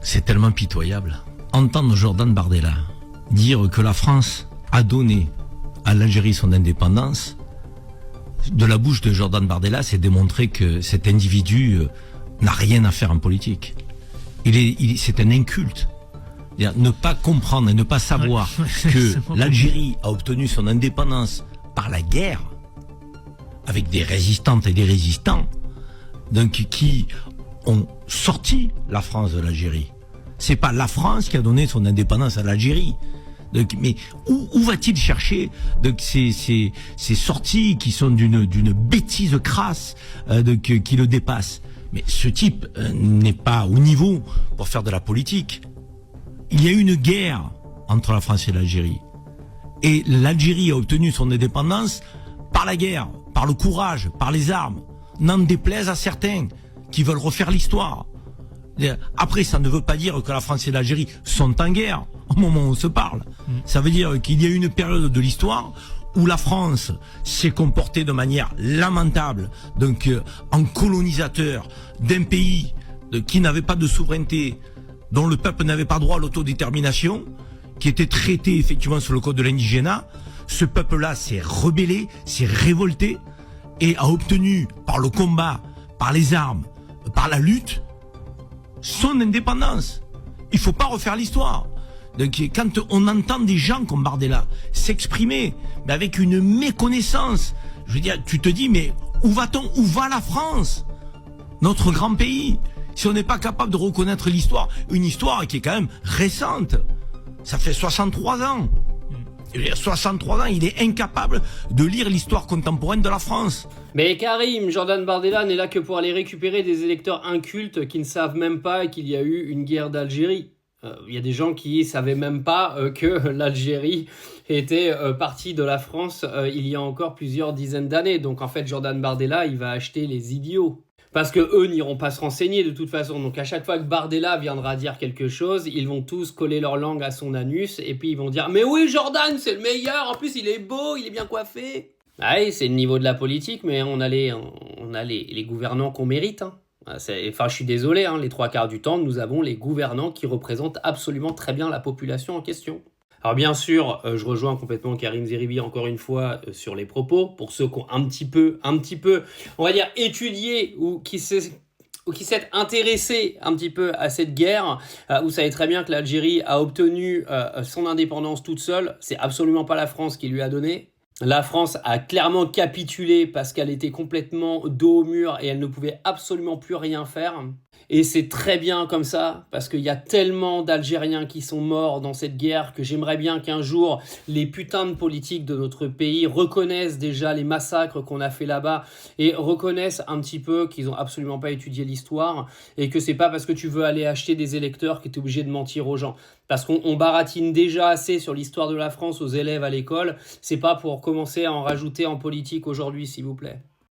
C'est tellement pitoyable. Entendre Jordan Bardella dire que la France a donné à l'Algérie son indépendance, de la bouche de Jordan Bardella, c'est démontrer que cet individu n'a rien à faire en politique. C'est un inculte. Ne pas comprendre et ne pas savoir que l'Algérie a obtenu son indépendance par la guerre, avec des résistantes et des résistants, donc qui ont sorti la France de l'Algérie. C'est pas la France qui a donné son indépendance à l'Algérie. Donc, mais où va-t-il chercher donc, ces sorties qui sont d'une bêtise crasse qui le dépasse? Mais ce type n'est pas au niveau pour faire de la politique. Il y a eu une guerre entre la France et l'Algérie. Et l'Algérie a obtenu son indépendance par la guerre, par le courage, par les armes. N'en déplaise à certains qui veulent refaire l'histoire. Après, ça ne veut pas dire que la France et l'Algérie sont en guerre au moment où on se parle. Ça veut dire qu'il y a eu une période de l'histoire où la France s'est comportée de manière lamentable, donc en colonisateur d'un pays qui n'avait pas de souveraineté, dont le peuple n'avait pas droit à l'autodétermination, qui était traité effectivement sous le code de l'indigénat. Ce peuple-là s'est rebellé, s'est révolté et a obtenu par le combat, par les armes, par la lutte, son indépendance. Il faut pas refaire l'histoire. Donc quand on entend des gens comme Bardella s'exprimer mais avec une méconnaissance, je veux dire, tu te dis mais où va-t-on? Où va la France? Notre grand pays, si on n'est pas capable de reconnaître l'histoire, une histoire qui est quand même récente. Ça fait 63 ans. 63 ans, il est incapable de lire l'histoire contemporaine de la France. Mais Karim, Jordan Bardella n'est là que pour aller récupérer des électeurs incultes qui ne savent même pas qu'il y a eu une guerre d'Algérie. Il y a des gens qui savaient même pas que l'Algérie était partie de la France il y a encore plusieurs dizaines d'années. Donc en fait, Jordan Bardella, il va acheter les idiots. Parce que eux n'iront pas se renseigner de toute façon. Donc à chaque fois que Bardella viendra dire quelque chose, ils vont tous coller leur langue à son anus et puis ils vont dire « Mais oui, Jordan, c'est le meilleur, en plus il est beau, il est bien coiffé !» Ah oui, c'est le niveau de la politique, mais on a les gouvernants qu'on mérite. Hein. Enfin, je suis désolé, hein, les 3/4 du temps, nous avons les gouvernants qui représentent absolument très bien la population en question. Alors bien sûr, je rejoins complètement Karim Zeribi encore une fois sur les propos. Pour ceux qui ont un petit peu, on va dire, étudié ou qui s'est intéressé un petit peu à cette guerre, vous savez très bien que l'Algérie a obtenu son indépendance toute seule. C'est absolument pas la France qui lui a donné. La France a clairement capitulé parce qu'elle était complètement dos au mur et elle ne pouvait absolument plus rien faire. Et c'est très bien comme ça, parce qu'il y a tellement d'Algériens qui sont morts dans cette guerre que j'aimerais bien qu'un jour, les putains de politiques de notre pays reconnaissent déjà les massacres qu'on a fait là-bas et reconnaissent un petit peu qu'ils n'ont absolument pas étudié l'histoire et que c'est pas parce que tu veux aller acheter des électeurs que tu es obligé de mentir aux gens. Parce qu'on baratine déjà assez sur l'histoire de la France aux élèves à l'école, c'est pas pour commencer à en rajouter en politique aujourd'hui, s'il vous plaît.